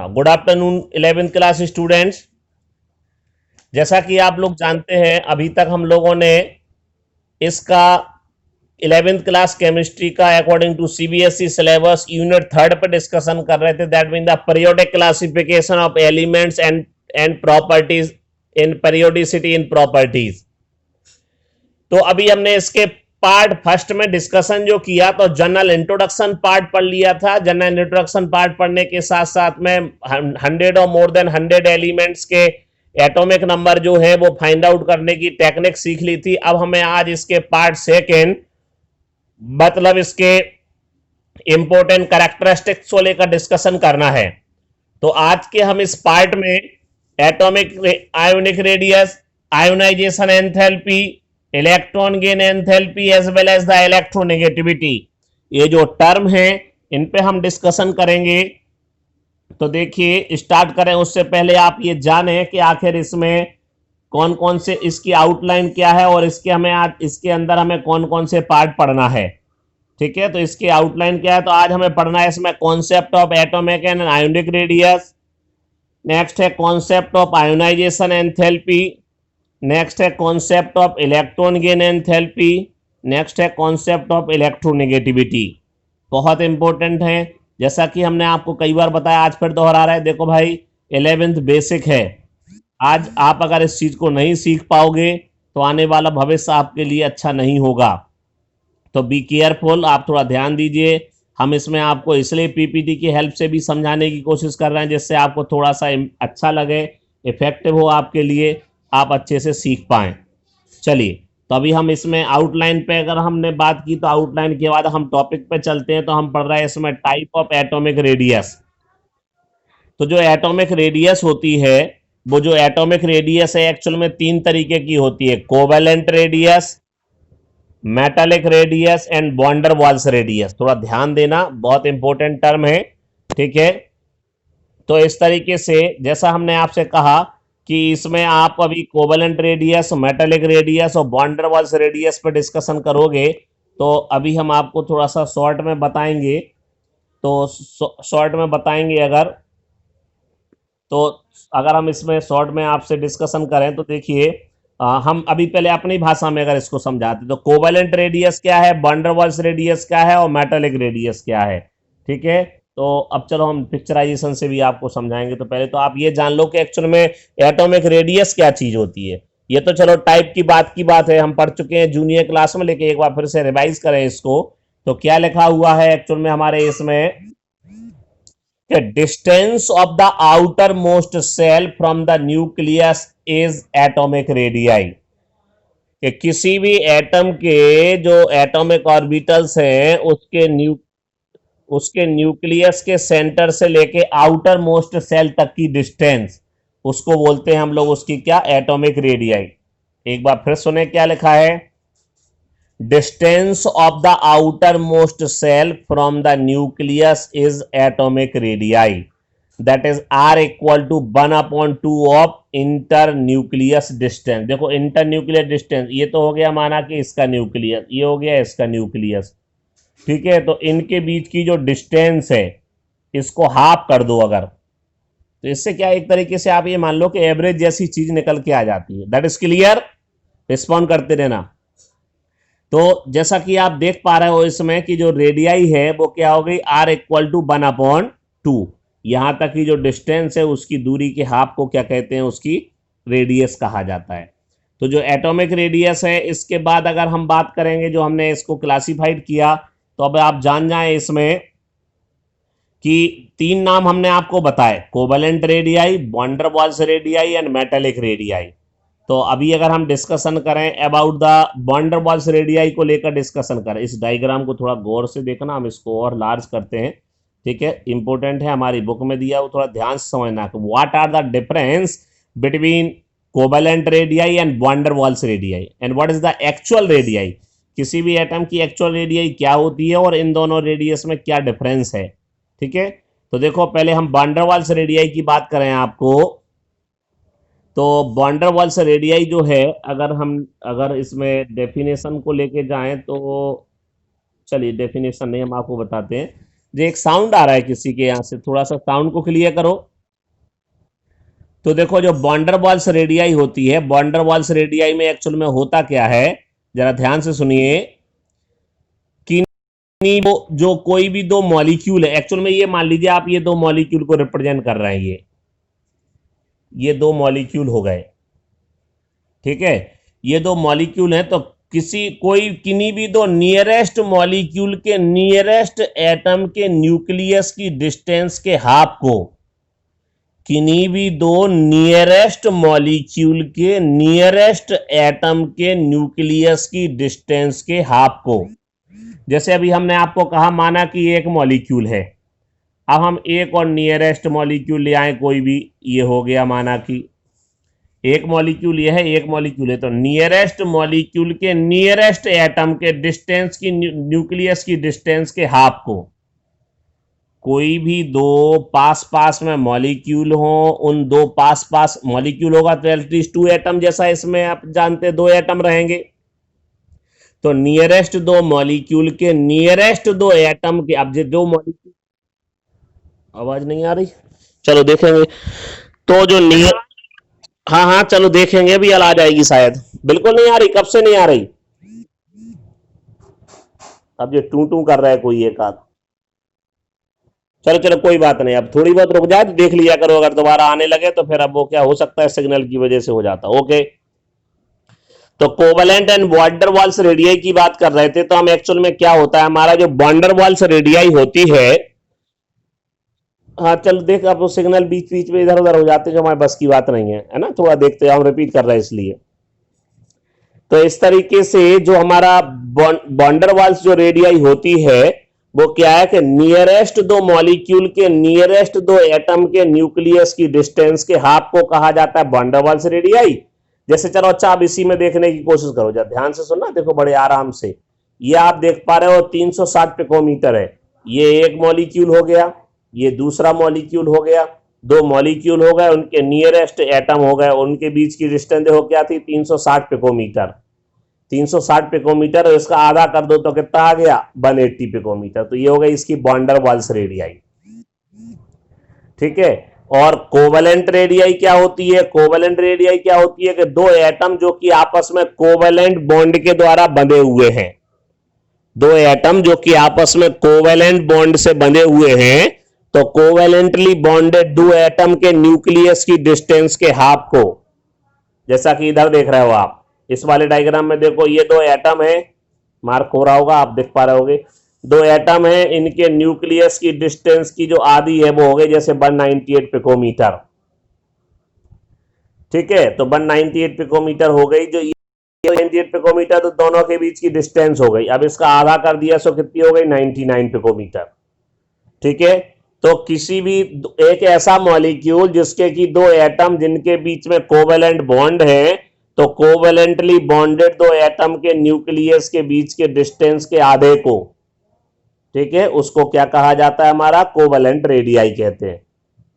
Good afternoon 11th class students. जैसा कि आप लोग जानते हैं, अभी तक हम लोगों ने इसका 11th क्लास केमिस्ट्री का according to CBSE syllabus unit 3 पर डिस्कशन कर रहे थे। That mean the periodic classification of elements and properties in periodicity in properties. तो अभी हमने इसके पार्ट फर्स्ट में डिस्कशन जो किया, तो जनरल इंट्रोडक्शन पार्ट पढ़ लिया था। जनरल इंट्रोडक्शन पार्ट पढ़ने के साथ साथ में 100 और मोर देन 100 एलिमेंट्स के एटॉमिक नंबर जो है वो फाइंड आउट करने की टेक्निक सीख ली थी। अब हमें आज इसके पार्ट सेकेंड, मतलब इसके इंपॉर्टेंट कैरेक्टरिस्टिक्स को लेकर डिस्कशन करना है। तो आज के हम इस पार्ट में atomic ionic radius, ionization enthalpy, electron gain enthalpy as well as the electronegativity, ये जो टर्म है इन पे हम डिस्कशन करेंगे। तो देखिए, स्टार्ट करें उससे पहले आप ये जाने कि आखिर इसमें कौन कौन से, इसकी आउटलाइन क्या है और इसके हमें आज इसके अंदर हमें कौन कौन से पार्ट पढ़ना है। ठीक है, तो इसकी आउटलाइन क्या है? तो आज हमें पढ़ना है इसमें concept of atomic and ionic radius, next है concept of ionisation enthalpy, next है concept of electron gain enthalpy, next है कॉन्सेप्ट ऑफ इलेक्ट्रोनेगेटिविटी। बहुत इंपॉर्टेंट है, जैसा कि हमने आपको कई बार बताया, आज फिर दोहरा रहा है। देखो भाई, 11th बेसिक है। आज आप अगर इस चीज को नहीं सीख पाओगे तो आने वाला भविष्य आपके लिए अच्छा नहीं होगा। तो बी केयरफुल, आप थोड़ा ध्यान दीजिए। हम इसमें आपको इसलिए पीपीटी की हेल्प से भी समझाने की कोशिश कर रहे हैं जिससे आपको थोड़ा सा अच्छा लगे, इफेक्टिव हो आपके लिए, आप अच्छे से सीख पाएं। चलिए, तो अभी हम इसमें आउटलाइन पे अगर हमने बात की, तो आउटलाइन के बाद हम टॉपिक पे चलते हैं। तो हम पढ़ रहे हैं इसमें टाइप ऑफ एटॉमिक रेडियस। तो जो एटॉमिक रेडियस होती है, वो जो एटॉमिक रेडियस है एक्चुअल में 3 तरीके की होती है: covalent radius, metallic radius and van der Waals radius. थोड़ा ध्यान देना, बहुत इंपॉर्टेंट टर्म है। ठीक है, तो इस तरीके से जैसा हमने आपसे कहा कि इसमें आप अभी कोवेलेंट रेडियस, मेटालिक रेडियस और वॉन्डर वाल्स रेडियस पर डिस्कशन करोगे। तो अभी हम आपको थोड़ा सा शॉर्ट में बताएंगे। तो शॉर्ट में बताएंगे अगर हम इसमें शॉर्ट में आपसे डिस्कशन करें तो देखिए, हम अभी पहले अपनी भाषा में अगर इसको समझाते तो कोवेलेंट रेडियस क्या है, वॉन्डर वाल्स रेडियस क्या है और मेटालिक रेडियस क्या है। ठीक है, तो अब चलो हम पिक्चराइजेशन से भी आपको समझाएंगे। तो पहले तो आप ये जान लो कि एक्चुअल में एटॉमिक रेडियस क्या चीज होती है। ये तो चलो टाइप की बात है, हम पढ़ चुके हैं जूनियर क्लास में, लेकिन एक बार फिर से रिवाइज करें इसको। तो क्या लिखा हुआ है एक्चुअल में हमारे इसमें? Distance of the outermost shell from the nucleus is atomic radii. कि किसी भी एटम के जो एटॉमिक ऑर्बिटल्स हैं उसके न्यूक्लियस के सेंटर से लेके आउटर मोस्ट सेल तक की डिस्टेंस, उसको बोलते हैं हम लोग उसकी क्या? Atomic radii. एक बार फिर सुने क्या लिखा है? Distance of the outermost shell from the nucleus is atomic radii, that is are equal to 1/2 of internuclear distance. देखो, इंटर न्यूक्लियस डिस्टेंस ये तो हो गया माना कि इसका न्यूक्लियस, ये हो गया इसका न्यूक्लियस। ठीक है, तो इनके बीच की जो डिस्टेंस है इसको हाफ कर दो अगर, तो इससे क्या, एक तरीके से आप ये मान लो कि एवरेज जैसी चीज निकल के आ जाती है। That is clear? रिस्पॉन्ड करते रहना। तो जैसा कि आप देख पा रहे हो इसमें कि जो रेडियाई है वो क्या हो गई? Are equal to 1/2। यहां तक की जो डिस्टेंस है उसकी दूरी के हाफ को क्या कहते हैं? उसकी रेडियस कहा जाता है। तो जो एटॉमिक रेडियस है, इसके बाद अगर हम बात करेंगे, जो हमने इसको क्लासिफाइड किया, तो अब आप जान जाएं इसमें कि 3 नाम हमने आपको बताए: covalent radii, van der Waals radii and metallic radii. तो अभी अगर हम डिस्कशन करें about the van der Waals radii को लेकर डिस्कशन करें, इस डायग्राम को थोड़ा गौर से देखना, हम इसको और लार्ज करते हैं। ठीक है, इंपॉर्टेंट है, हमारी बुक में दिया, वो थोड़ा ध्यान से समझना कि what are the difference between covalent radii and van der Waals radii and what is the actual radii. किसी भी एटम की एक्चुअल रेडियाई क्या होती है और इन दोनों रेडियस में क्या डिफरेंस है। ठीक है, तो देखो, पहले हम वॉन्डर वाल्स रेडियाई की बात करें आपको, तो वॉन्डर वाल्स रेडियाई जो है, अगर इसमें डेफिनेशन को लेके जाएं तो चलिए, डेफिनेशन नहीं, हम आपको बताते हैं। जो एक साउंड आ रहा है किसी के यहाँ से, थोड़ा सा साउंड को क्लियर करो। तो देखो जो बॉन्डर वॉल्स रेडियाई होती है, बॉन्डर वॉल्स रेडियाई में एक्चुअल में होता क्या है, जरा ध्यान से सुनिए कि जो कोई भी दो मॉलिक्यूल है, एक्चुअल में ये मान लीजिए आप ये दो मॉलिक्यूल को रिप्रेजेंट कर रहे हैं, ये दो मॉलिक्यूल हो गए, ठीक है, ये दो मॉलिक्यूल हैं, तो किन्हीं भी दो नियरेस्ट मॉलिक्यूल के नियरेस्ट एटम के न्यूक्लियस की डिस्टेंस के हाफ को, किन्हीं भी दो नियरेस्ट मॉलिक्यूल के नियरेस्ट एटम के न्यूक्लियस की डिस्टेंस के हाफ को, जैसे अभी हमने आपको कहा माना कि एक मॉलिक्यूल है, अब हम एक और नियरेस्ट मॉलिक्यूल ले आए कोई भी, ये हो गया माना कि एक मॉलिक्यूल ये है, एक मॉलिक्यूल है, तो नियरेस्ट मॉलिक्यूल के नियरेस्ट एटम के डिस्टेंस की न्यूक्लियस की डिस्टेंस के हाफ को, कोई भी दो पास पास में मॉलिक्यूल हो, उन दो पास पास मॉलिक्यूल होगा तो एटलीस्ट 2 एटम, जैसा इसमें आप जानते 2 एटम रहेंगे, तो नियरेस्ट दो मॉलिक्यूल के नियरेस्ट दो एटम के, अब जो मॉलिक्यूल, आवाज नहीं आ रही, चलो देखेंगे, तो जो नियर, हाँ हाँ चलो देखेंगे, अभी आ जाएगी शायद, बिल्कुल नहीं आ रही, कब से नहीं आ रही, अब ये टू टू कर रहा है कोई एक आध, चलो चलो कोई बात नहीं, अब थोड़ी बहुत रुक जाए तो देख लिया करो, अगर दोबारा आने लगे तो फिर अब वो क्या हो सकता है सिग्नल की वजह से हो जाता। ओके, तो कोवलेंट एंड बॉन्डर वॉल्स रेडियाई की बात कर रहे थे, तो हम एक्चुअल में क्या होता है हमारा जो बॉन्डर वॉल्स रेडियाई होती है, हाँ चल देख, अब वो सिग्नल बीच बीच में इधर उधर हो जाते हैं, जो हमारे बस की बात नहीं है ना, थोड़ा देखते हैं, हम रिपीट कर रहे हैं इसलिए। तो इस तरीके से जो हमारा बॉन्डर वॉल्स जो रेडियाई होती है वो क्या है कि नियरेस्ट दो मॉलिक्यूल के नियरेस्ट दो एटम के न्यूक्लियस की डिस्टेंस के हाफ को कहा जाता है बॉन्डर वॉल्स रेडियाई। जैसे चलो अच्छा आप इसी में देखने की कोशिश करो, जरा ध्यान से सुनना, देखो बड़े आराम से, ये आप देख पा रहे हो 360 पिकोमीटर है, ये एक मॉलिक्यूल हो गया, ये दूसरा मॉलिक्यूल हो गया, दो मॉलिक्यूल हो गए, उनके नियरेस्ट एटम हो गए, उनके बीच की डिस्टेंस देखो क्या थी, 360 पिकोमीटर, 360 पिकोमीटर, और इसका आधा कर दो तो कितना आ गया, 180 पिकोमीटर, तो ये हो गई इसकी बॉन्डर वॉल्स रेडियाई, ठीक है। और कोवेलेंट रेडियाई क्या होती है, कोवेलेंट रेडियाई क्या होती है कि दो एटम जो कि आपस में कोवेलेंट बॉन्ड के द्वारा बंधे हुए हैं, दो एटम जो कि आपस में कोवेलेंट बॉन्ड से बंधे हुए हैं, तो कोवेलेंटली बॉन्डेड दो एटम के न्यूक्लियस की डिस्टेंस के हाफ को, जैसा कि इधर देख रहे हो आप इस वाले डायग्राम में, देखो ये दो एटम है, मार्क हो रहा होगा, आप देख पा रहे होगे, दो एटम है, इनके न्यूक्लियस की डिस्टेंस की जो आधी है वो हो गई जैसे 198 पिकोमीटर, ठीक है, तो 198 पिकोमीटर हो गई, जो 198 पिकोमीटर, तो दोनों के बीच की डिस्टेंस हो गई, अब इसका आधा कर दिया सो कितनी हो गई, 99 पिकोमीटर, ठीक है। तो किसी भी एक ऐसा मॉलिक्यूल जिसके की दो एटम जिनके बीच में कोवेलेंट बॉन्ड है, तो कोवेलेंटली बॉन्डेड दो एटम के न्यूक्लियस के बीच के डिस्टेंस के आधे को, ठीक है, उसको क्या कहा जाता है, हमारा कोवेलेंट रेडियाई कहते हैं।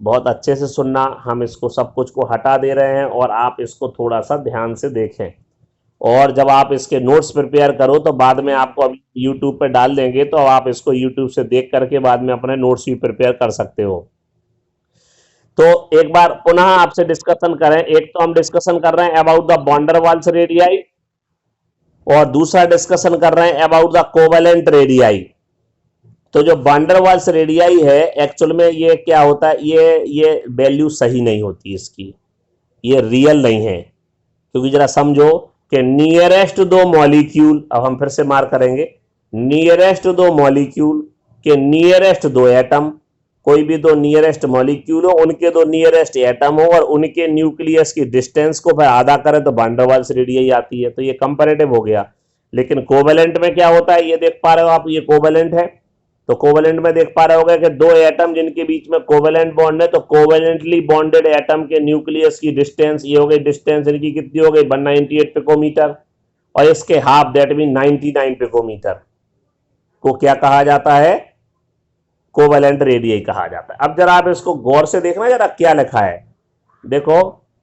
बहुत अच्छे से सुनना, हम इसको सब कुछ को हटा दे रहे हैं और आप इसको थोड़ा सा ध्यान से देखें, और जब आप इसके नोट्स प्रिपेयर करो तो बाद में आपको अभी यूट्यूब पे डाल देंगे, तो आप इसको यूट्यूब से देख करके बाद में अपने नोट्स भी प्रिपेयर कर सकते हो। तो एक बार पुनः आपसे डिस्कशन करें, एक तो हम डिस्कशन कर रहे हैं अबाउट द बॉन्डर वॉल्स रेडियाई, और दूसरा डिस्कशन कर रहे हैं अबाउट द कोवेलेंट रेडियाई। तो जो बॉन्डर वॉल्स रेडियाई है एक्चुअल में ये क्या होता है, ये वैल्यू सही नहीं होती इसकी, ये रियल नहीं है, क्योंकि जरा समझो कि नियरेस्ट दो मॉलिक्यूल, अब हम फिर से मार्क करेंगे, नियरेस्ट दो मॉलिक्यूल के नियरेस्ट दो एटम, कोई भी दो नियरेस्ट मॉलिक्यूल हो, उनके दो नियरेस्ट एटम हो, और उनके न्यूक्लियस की डिस्टेंस को फिर आधा करें तो वैन डर वाल्स रेडियस आती है, तो ये कंपैरेटिव हो गया। लेकिन कोवेलेंट में क्या होता है, ये देख पा रहे हो आप, ये कोवेलेंट है, तो कोवेलेंट में देख पा रहे होगे कि दो एटम जिनके बीच में कोवेलेंट बॉन्ड है, तो कोवेलेंटली बॉन्डेड एटम के न्यूक्लियस की डिस्टेंस, ये हो गई डिस्टेंस इनकी कितनी हो गई, 198 पिकोमीटर, और इसके हाफ दैट मीन 99 पिकोमीटर को क्या कहा जाता है, कोवेलेंट रेडियस कहा जाता है। अब जरा आप इसको गौर से देखना, जरा क्या लिखा है, देखो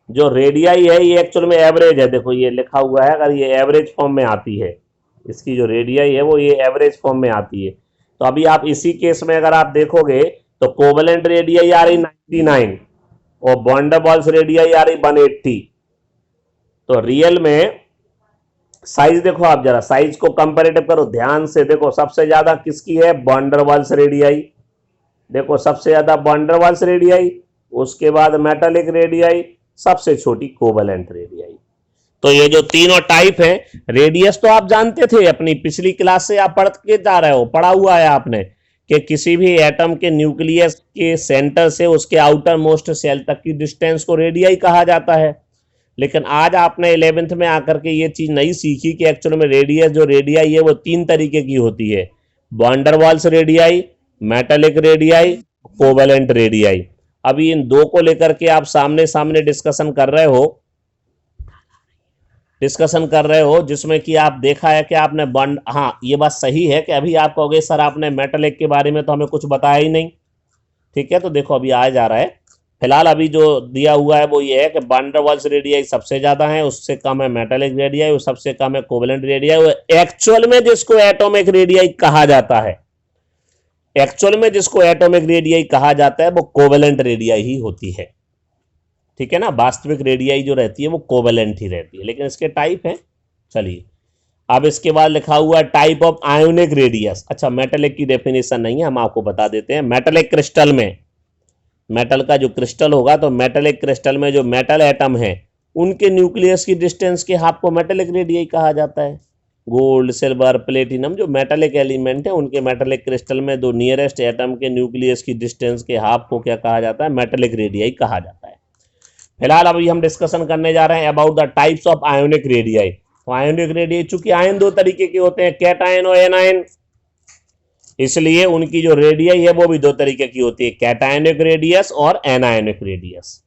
जो रेडियाई है ये एक्चुअल में एवरेज है, देखो ये लिखा हुआ है, अगर ये एवरेज फॉर्म में आती है, इसकी जो रेडियाई है वो ये एवरेज फॉर्म में आती है, तो अभी आप इसी केस में अगर आप देखोगे तो कोवेलेंट रेडियाई आ रही 99 और वैन डर वाल्स रेडियाई आ रही 180। तो रियल में साइज देखो, आप जरा साइज को कंपैरेटिव करो ध्यान से, देखो सबसे ज्यादा किसकी है, वैन डर वाल्स रेडियाई। देखो सबसे ज्यादा वैन डर वाल्स रेडियाई, उसके बाद मेटालिक रेडियाई, सबसे छोटी कोवेलेंट रेडियाई। तो ये जो तीनों टाइप है, रेडियस तो आप जानते थे, अपनी पिछली क्लास से आप पढ़ के जा रहे हो, पढ़ा हुआ है आपने कि किसी भी एटम के न्यूक्लियस के सेंटर से उसके आउटर मोस्ट सेल तक की डिस्टेंस को रेडियाई कहा जाता है। लेकिन आज आपने 11th में आकर के ये चीज नहीं सीखी कि एक्चुअल में रेडियस जो रेडियाई है वो तीन तरीके की होती है, van der Waals radii, metallic radii, covalent radii. अभी इन दो को लेकर के आप सामने सामने डिस्कशन कर रहे हो जिसमें कि आप देखा है कि आपने बॉन्ड, हाँ ये बात सही है कि अभी आप कहोगे सर आपने मेटालिक के बारे में तो हमें कुछ बताया ही नहीं। ठीक है, तो देखो अभी आ जा रहा है। फिलहाल अभी जो दिया हुआ है वो ये है कि वैन डर वाल्स रेडियाई सबसे ज्यादा है, उससे कम है मेटालिक रेडियाई, वो सबसे कम है कोवेलेंट रेडियाई। एक्चुअल में जिसको एटॉमिक रेडियाई कहा जाता है, एक्चुअल में जिसको एटॉमिक रेडियाई कहा जाता है वो कोवेलेंट रेडियाई ही होती है। ठीक है ना, वास्तविक रेडियाई जो रहती है वो कोवेलेंट ही रहती है, लेकिन इसके टाइप हैं। चलिए अब इसके बाद लिखा हुआ है टाइप ऑफ आयोनिक रेडियस। अच्छा, मेटलिक की डेफिनेशन नहीं है, हम आपको बता देते हैं। मेटलिक क्रिस्टल में, मेटल का जो क्रिस्टल होगा तो मेटलिक क्रिस्टल में जो मेटल एटम है उनके न्यूक्लियस की डिस्टेंस के हाफ को मेटलिक रेडियाई कहा जाता है। गोल्ड, सिल्वर, प्लेटिनम जो मेटलिक एलिमेंट है उनके मेटलिक क्रिस्टल में दो नियरेस्ट एटम के न्यूक्लियस की डिस्टेंस के हाफ को क्या कहा जाता है, मेटलिक रेडियाई कहा जाता है। फिलहाल अभी हम डिस्कशन करने जा रहे हैं about the types of ionic radii. तो आयोनिक रेडियाई, चूंकि आयन दो तरीके के होते हैं, कैटायन और एनायन, इसलिए उनकी जो रेडियाई है वो भी दो तरीके की होती है, कैटायनिक रेडियस और एनायनिक रेडियस।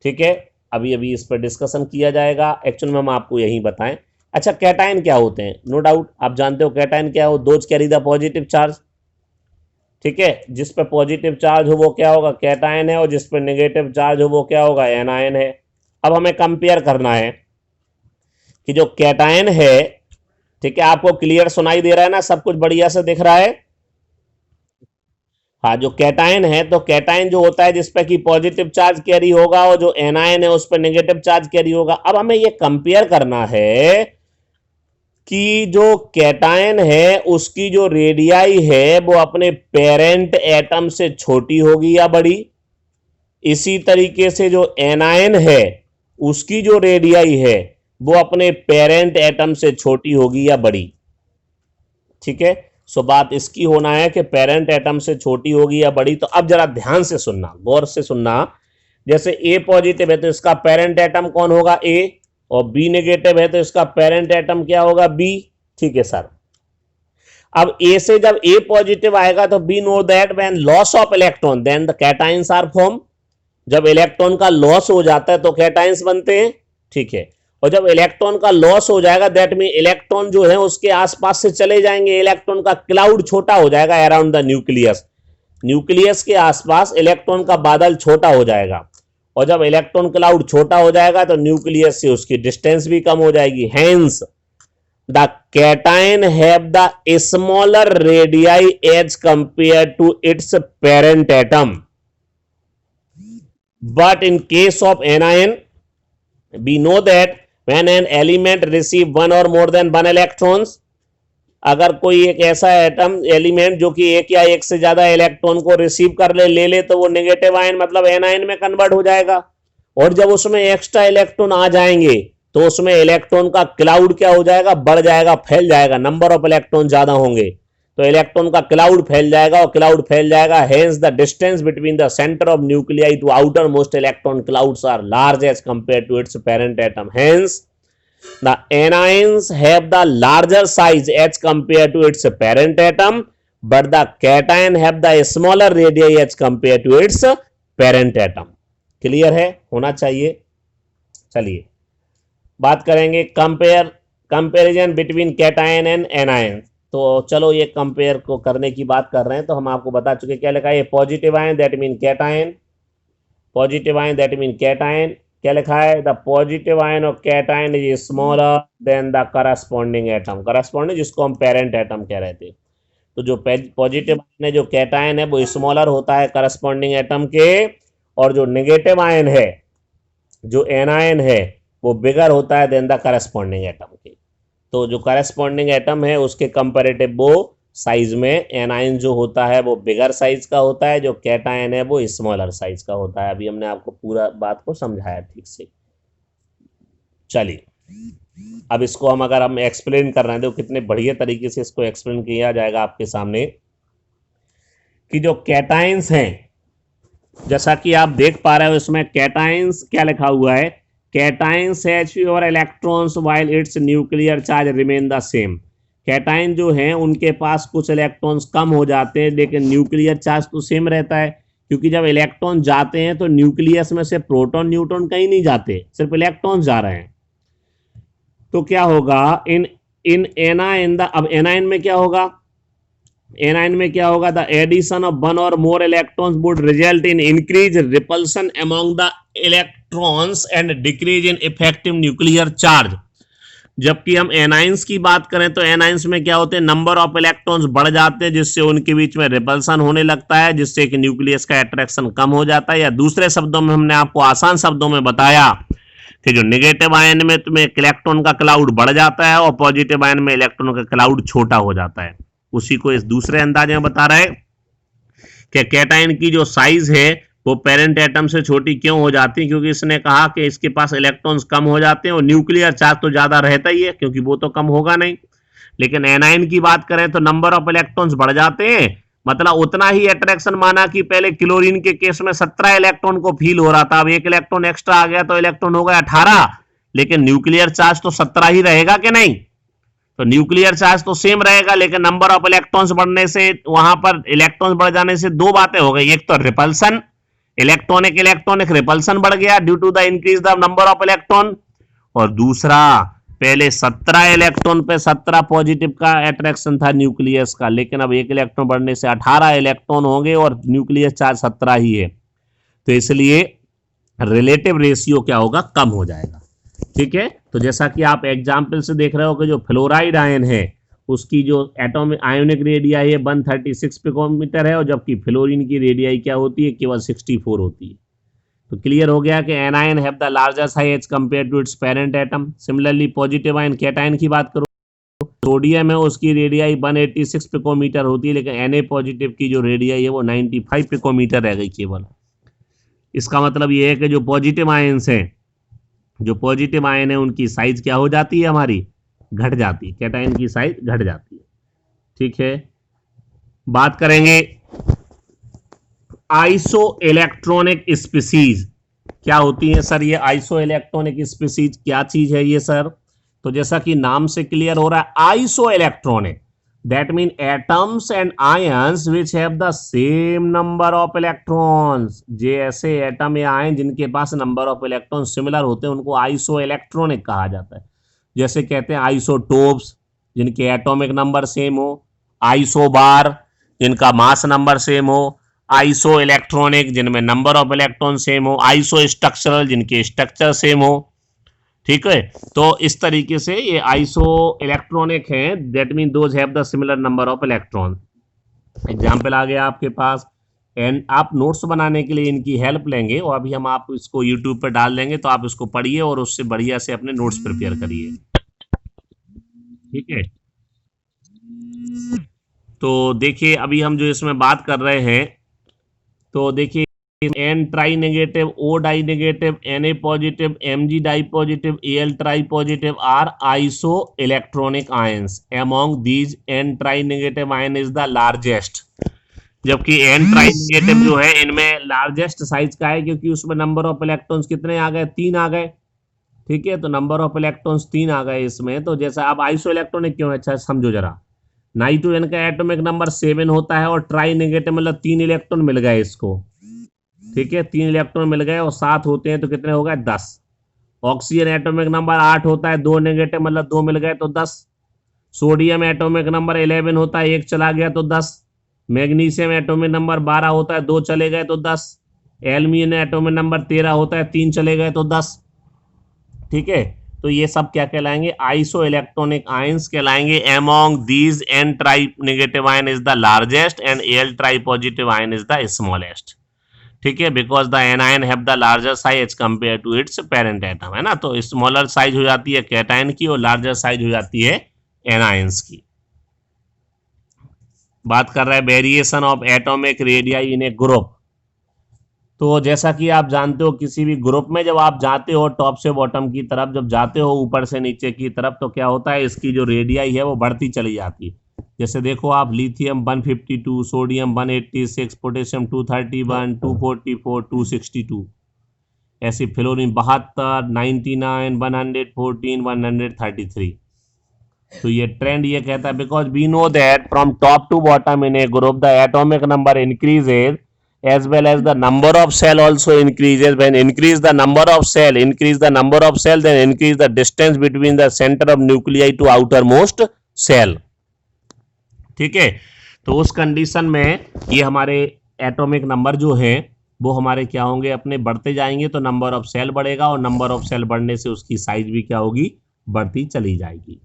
ठीक है, अभी अभी इस पर डिस्कशन किया जाएगा। एक्चुअल में हम आपको यही बताएं। अच्छा, कैटायन क्या होते हैं? नो डाउट आप जानते हो कैटायन क्या हो, those carry the positive charge. ठीक है, जिस पे पॉजिटिव चार्ज हो वो क्या होगा, कैटायन है, और जिस पे नेगेटिव चार्ज हो वो क्या होगा, एनायन है। अब हमें कंपेयर करना है कि जो कैटायन है, ठीक है, आपको क्लियर सुनाई दे रहा है ना, सब कुछ बढ़िया से दिख रहा है? हाँ, जो कैटायन है तो कैटायन जो होता है जिसपे कि पॉजिटिव चार्ज कैरी होगा, और जो एनायन है उस पर नेगेटिव चार्ज कैरी होगा। अब हमें ये कंपेयर करना है कि जो कैटायन है उसकी जो रेडियाई है वो अपने पेरेंट एटम से छोटी होगी या बड़ी, इसी तरीके से जो एनायन है उसकी जो रेडियाई है वो अपने पेरेंट एटम से छोटी होगी या बड़ी। ठीक है, सो बात इसकी होना है कि पेरेंट एटम से छोटी होगी या बड़ी। तो अब जरा ध्यान से सुनना, गौर से सुनना। जैसे ए पॉजिटिव है तो इसका पेरेंट एटम कौन होगा, ए, और बी नेगेटिव है तो इसका पेरेंट एटम क्या होगा, बी। ठीक है सर, अब ए से जब ए पॉजिटिव आएगा तो we know that when loss of electron then the cations are form. जब इलेक्ट्रॉन का लॉस हो जाता है तो कैटायंस बनते हैं। ठीक है, और जब इलेक्ट्रॉन का लॉस हो जाएगा दैट मीन इलेक्ट्रॉन जो है उसके आसपास से चले जाएंगे, इलेक्ट्रॉन का क्लाउड छोटा हो जाएगा अराउंड द न्यूक्लियस। न्यूक्लियस के आसपास इलेक्ट्रॉन का बादल छोटा हो जाएगा, और जब इलेक्ट्रॉन क्लाउड छोटा हो जाएगा तो न्यूक्लियस से उसकी डिस्टेंस भी कम हो जाएगी। Hence the cation have the smaller radii as compare to its parent atom, but in case of anion we know that when an element receive one or more than one electrons, अगर कोई एक ऐसा atom element जो कि एक या एक से ज्यादा इलेक्ट्रॉन को रिसीव कर ले तो वो नेगेटिव आयन मतलब एनायन में कन्वर्ट हो जाएगा। और जब उसमें एक्स्ट्रा इलेक्ट्रॉन आ जाएंगे तो उसमें इलेक्ट्रॉन का क्लाउड क्या हो जाएगा, बढ़ जाएगा, फैल जाएगा, नंबर ऑफ इलेक्ट्रॉन ज्यादा होंगे तो इलेक्ट्रॉन का क्लाउड फैल जाएगा, और क्लाउड फैल जाएगा। Hence the distance between the centre of nuclei to outermost electron clouds are large as compare to its parent atom. Hence the anions have the larger size as compare to its parent atom, but the cation have the smaller radii as compare to its parent atom. Clear है, होना चाहिए। चलिए बात करेंगे comparison between cation and anion. तो चलो ये compare को करने की बात कर रहे हैं, तो हम आपको बता चुके क्या लिखा है, positive ion that mean cation, positive ion that mean cation. क्या लिखा है, the positive ion of cation is smaller than the corresponding atom, corresponding जिसको हम पेरेंट एटम कह रहे थे। तो जो पॉजिटिव आयन है, जो कैटायन है, वो स्मॉलर होता है करस्पॉन्डिंग एटम के, और जो नेगेटिव आयन है, जो एनायन है, वो बिगर होता है देन द करस्पॉन्डिंग एटम के। तो जो करस्पॉन्डिंग एटम है उसके कंपैरेटिव वो साइज में एनायन जो होता है वो बिगर साइज का होता है, जो कैटायन है वो स्मॉलर साइज का होता है। अभी हमने आपको पूरा बात को समझाया ठीक से। चलिए अब इसको अगर हम एक्सप्लेन कर रहे हैं, तो कितने बढ़िया तरीके से इसको एक्सप्लेन किया जाएगा आपके सामने, कि जो कैटायंस हैं, जैसा कि आप देख पा रहे हो इसमें कैटायंस क्या लिखा हुआ है, cations has fewer electrons while it's nuclear charge remain the same. Cation जो हैं उनके पास कुछ इलेक्ट्रॉन्स कम हो जाते हैं, लेकिन न्यूक्लियर चार्ज तो सेम रहता है, क्योंकि जब इलेक्ट्रॉन जाते हैं तो न्यूक्लियस में से प्रोटॉन न्यूट्रॉन कहीं नहीं जाते, सिर्फ इलेक्ट्रॉन जा रहे हैं। तो क्या होगा इन इन एनाइन द, अब एनाइन में क्या होगा, एनाइन में क्या होगा, द एडिशन ऑफ वन और मोर electrons would result in increase repulsion among the electrons and decrease in effective nuclear charge. जबकि हम एनाइंस की बात करें तो एनाइंस में क्या होते हैं, नंबर ऑफ इलेक्ट्रॉन्स बढ़ जाते हैं, जिससे उनके बीच में रिपल्सन होने लगता है, जिससे कि न्यूक्लियस का अट्रैक्शन कम हो जाता है। या दूसरे शब्दों में हमने आपको आसान शब्दों में बताया कि जो नेगेटिव आयन में तुम्हें इलेक्ट्रॉन का क्लाउड बढ़ जाता है और पॉजिटिव आयन में इलेक्ट्रॉन का क्लाउड छोटा हो जाता है। उसी को इस दूसरे अंदाजे में बता रहे कि कैटायन की जो साइज है वो पेरेंट एटम से छोटी क्यों हो जाती है, क्योंकि इसने कहा कि इसके पास इलेक्ट्रॉन्स कम हो जाते हैं और न्यूक्लियर चार्ज तो ज्यादा रहता ही है, क्योंकि वो तो कम होगा नहीं। लेकिन एनाइन की बात करें तो नंबर ऑफ इलेक्ट्रॉन्स बढ़ जाते हैं, मतलब उतना ही अट्रैक्शन, माना कि पहले क्लोरीन के केस में 17 इलेक्ट्रॉन को फील हो रहा था, अब एक इलेक्ट्रॉन एक्स्ट्रा आ गया तो इलेक्ट्रॉन हो गया 18, लेकिन न्यूक्लियर चार्ज तो 17 ही रहेगा कि नहीं। तो न्यूक्लियर चार्ज तो सेम रहेगा, लेकिन नंबर ऑफ इलेक्ट्रॉन्स बढ़ने से, वहां पर इलेक्ट्रॉन्स बढ़ जाने से दो बातें हो गई, एक तो रिपल्सन, इलेक्ट्रॉनिक रिपल्सन बढ़ गया due to the increase the number of electron, और दूसरा पहले 17 इलेक्ट्रॉन पे 17 पॉजिटिव का अट्रैक्शन था न्यूक्लियस का, लेकिन अब एक इलेक्ट्रॉन बढ़ने से 18 इलेक्ट्रॉन होंगे और न्यूक्लियर चार्ज 17 ही है, तो इसलिए रिलेटिव रेशियो क्या होगा, कम हो जाएगा। ठीक है, तो जैसा कि आप एग्जाम्पल से देख रहे हो कि जो फ्लोराइड आयन है उसकी जो एटॉमिक आयोनिक रेडियाई है 136 पिकोमीटर है, और जबकि फ्लोरीन की रेडियाई क्या होती है, केवल 64 होती है। तो क्लियर हो गया कि anion have the larger size compare to its parent atom. Similarly positive ion cation की बात करो, सोडियम है उसकी रेडियाई 186 पिकोमीटर होती है, लेकिन Na पॉजिटिव की जो रेडियाई है वो 95 पिकोमीटर रह गई केवल। इसका मतलब ये है कि जो पॉजिटिव आयन्स हैं, जो पॉजिटिव आयन है उनकी साइज क्या हो जाती है, हमारी घट जाती है, कैटायन की साइज घट जाती है। ठीक है, बात करेंगे आइसो इलेक्ट्रॉनिक स्पीसीज क्या होती है सर। ये आइसो इलेक्ट्रॉनिक स्पीसीज क्या चीज है ये सर, तो जैसा कि नाम से क्लियर हो रहा है, iso electronic that mean atoms and ions which have the same number of electrons. जे ऐसे एटम या आयन जिनके पास नंबर ऑफ इलेक्ट्रॉन सिमिलर होते हैं उनको आइसो इलेक्ट्रॉनिक कहा जाता है। जैसे कहते हैं आइसोटोप्स जिनके एटॉमिक नंबर सेम हो, आइसोबार जिनका मास नंबर सेम हो, आइसो इलेक्ट्रॉनिक जिनमें नंबर ऑफ इलेक्ट्रॉन सेम हो, आइसो स्ट्रक्चरल जिनके स्ट्रक्चर सेम हो। ठीक है, तो इस तरीके से ये आइसो इलेक्ट्रॉनिक हैं, that mean those have the similar number of electron. Example आ गया आपके पास, एंड आप नोट्स बनाने के लिए इनकी हेल्प लेंगे, और अभी हम आप इसको यूट्यूब पर डाल देंगे, तो आप इसको पढ़िए और उससे बढ़िया से अपने नोट्स प्रिपेयर करिए। ठीक है, तो देखिए अभी हम जो इसमें बात कर रहे हैं, तो देखिए N tri negative, O di negative, Na positive, Mg di positive, Al tri positive are iso electronic ions. Among these N tri negative ion is the largest. जबकि एन ट्राई नेगेटिव जो है इनमें लार्जेस्ट साइज का है, क्योंकि उसमें number of electrons कितने आ गए, 3 आ गए। ठीक है, तो नंबर ऑफ इलेक्ट्रॉन्स 3 आ गए इसमें। तो जैसा आप आइसो इलेक्ट्रॉनिक क्यों है, अच्छा समझो जरा, नाइट्रोजन का एटॉमिक नंबर 7 होता है और ट्राई नेगेटिव मतलब 3 इलेक्ट्रॉन मिल गए इसको। ठीक है, 3 इलेक्ट्रॉन मिल गए और 7 होते हैं तो कितने हो गए, 10। ऑक्सीजन एटॉमिक नंबर 8 होता है, 2 नेगेटिव मतलब 2 मिल गए तो 10। सोडियम एटॉमिक नंबर 11 होता है, 1 चला गया तो 10। मैग्नीशियम एटॉमिक नंबर 12 होता है, 2 चले गए तो 10। एल्यूमिनियम एटॉमिक नंबर 13 होता है, 3 चले गए तो 10। ठीक है, तो ये सब क्या कहलाएंगे, आइसो इलेक्ट्रॉनिक आयंस कहलाएंगे। Among these N tri negative ion is the largest and L tri positive ion is the smallest. ठीक है, because the anion have the larger size as compare to its parent atom, है ना। तो smaller size हो जाती है cation की और लार्जर साइज हो जाती है एनायंस की। बात कर रहा है variation of atomic radii in a group. तो जैसा कि आप जानते हो किसी भी ग्रुप में जब आप जाते हो टॉप से बॉटम की तरफ, जब जाते हो ऊपर से नीचे की तरफ, तो क्या होता है, इसकी जो रेडियाई है वो बढ़ती चली जाती है। जैसे देखो आप, लिथियम 152, सोडियम 186, पोटेशियम 231, 244, 262, ऐसी फ्लोरीन 72, 99, 114, 133। तो ये ट्रेंड ये कहता है, because we know that from top to bottom in a group the atomic number increases as well as the number of cell also increases. When increase the number of cell, then increase the distance between the center of nuclei to outermost cell. ठीक है, तो उस condition में ये हमारे atomic number जो है वो हमारे क्या होंगे, अपने बढ़ते जाएंगे, तो नंबर ऑफ सेल बढ़ेगा और नंबर ऑफ सेल बढ़ने से उसकी साइज भी क्या होगी, बढ़ती चली जाएगी।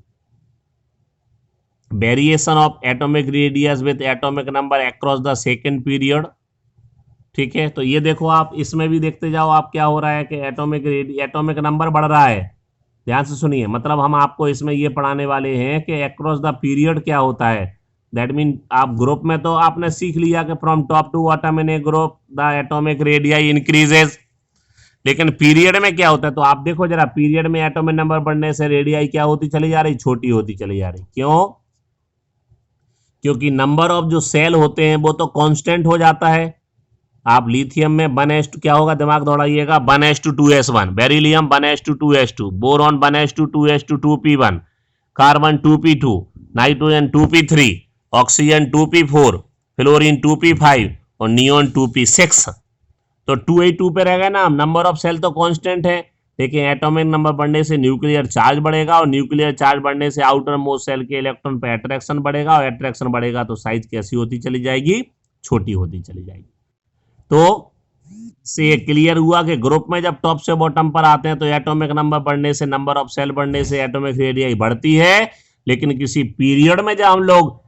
Variation of atomic radius with atomic number across the second period. ठीक है, तो ये देखो आप इसमें भी देखते जाओ आप क्या हो रहा है कि एटॉमिक नंबर बढ़ रहा है। ध्यान से सुनिए, मतलब हम आपको इसमें ये पढ़ाने वाले हैं कि अक्रॉस द पीरियड क्या होता है। दैट मीन आप ग्रुप में तो आपने सीख लिया कि from top to bottom in a group the atomic radii increases, लेकिन पीरियड में क्या होता है, तो आप देखो जरा, पीरियड में एटॉमिक नंबर बढ़ने से रेडियाई क्या होती चली जा रही, छोटी होती चली जा रही। क्यों? क्योंकि नंबर ऑफ जो सेल होते हैं वो तो कांस्टेंट हो जाता है। आप लिथियम में 1s2 क्या होगा, दिमाग दौड़ाइएगा, 1s2 beryllium 1s2 boron 1s2 2p1, carbon 2p2, nitrogen 2p3, oxygen 2p4, fluorine 2p5 और नियोन 2p6। तो 2a2 पे रहेगा ना, नंबर ऑफ सेल तो कांस्टेंट है, लेकिन एटॉमिक नंबर बढ़ने से न्यूक्लियर चार्ज बढ़ेगा और न्यूक्लियर चार्ज बढ़ने से आउटर मोस्ट सेल के इलेक्ट्रॉन पे अट्रैक्शन बढ़ेगा और अट्रैक्शन बढ़ेगा तो साइज कैसी होती चली जाएगी, छोटी होती चली जाएगी। तो से क्लियर हुआ कि ग्रुप में जब टॉप से बॉटम पर आते हैं तो एटॉमिक नंबर बढ़ने से, नंबर ऑफ सेल बढ़ने से एटॉमिक रेडियाई बढ़ती है, लेकिन किसी पीरियड में जब हम लोग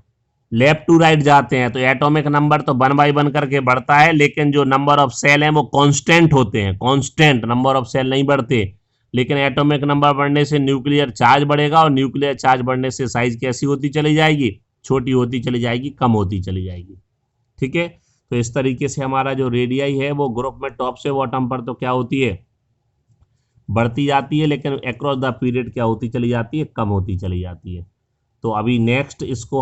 लेफ्ट टू राइट जाते हैं तो एटॉमिक नंबर तो 1 बाय 1 करके बढ़ता है, लेकिन जो नंबर ऑफ सेल है वो कांस्टेंट होते हैं, कांस्टेंट नंबर ऑफ सेल नहीं बढ़ते। लेकिन एटॉमिक नंबर बढ़ने से न्यूक्लियर चार्ज बढ़ेगा और न्यूक्लियर चार्ज बढ़ने से साइज कैसी होती चली जाएगी, छोटी होती चली जाएगी, कम होती चली जाएगी। ठीक है, तो इस तरीके से हमारा जो रेडियाई है वो ग्रुप में टॉप से बॉटम पर तो क्या होती है, बढ़ती जाती है, लेकिन अक्रॉस द पीरियड क्या होती चली जाती है, कम होती चली जाती है। तो अभी नेक्स्ट इसको